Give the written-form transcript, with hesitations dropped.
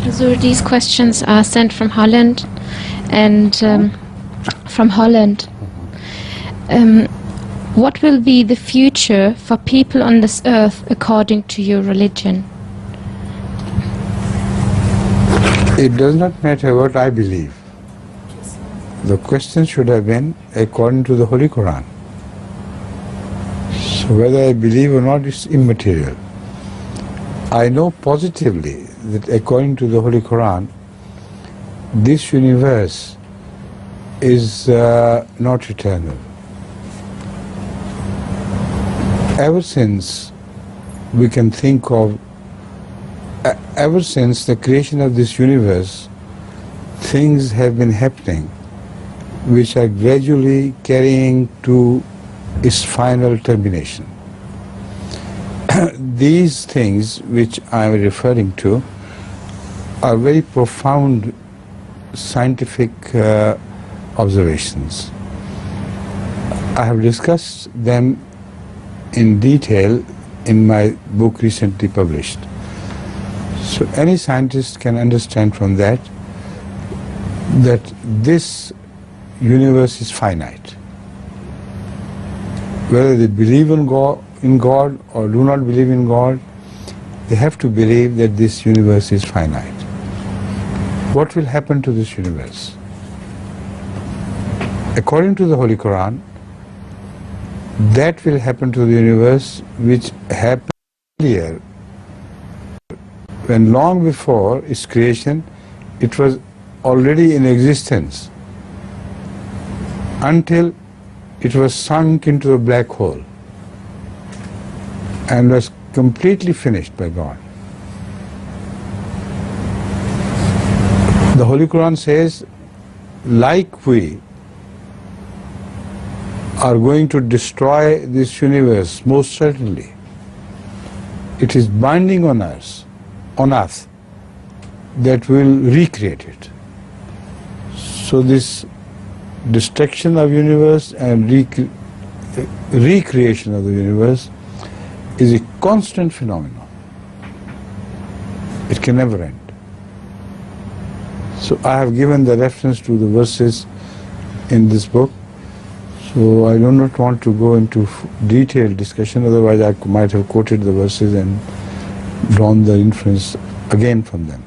Hazur, these questions are sent from Holland, and from Holland. What will be the future for people on this earth according to your religion? It does not matter what I believe. The question should have been according to the Holy Quran. So whether I believe or not is immaterial. I know positively that according to the Holy Quran, this universe is not eternal. Ever since we can think of, ever since the creation of this universe, things have been happening which are gradually carrying to its final termination. These things which I am referring to are very profound scientific observations. I have discussed them in detail in my book recently published. So any scientist can understand from that this universe is finite. Whether they believe in God or do not believe in God, they have to believe that this universe is finite. What will happen to this universe? According to the Holy Quran, that will happen to the universe which happened earlier, when long before its creation it was already in existence, until it was sunk into a black hole and was completely finished by God. The Holy Quran says, like we are going to destroy this universe, most certainly, it is binding on us that we will recreate it. So this destruction of universe and recreation of the universe is a constant phenomenon. It can never end. So I have given the reference to the verses in this book. So I do not want to go into detailed discussion, otherwise I might have quoted the verses and drawn the inference again from them.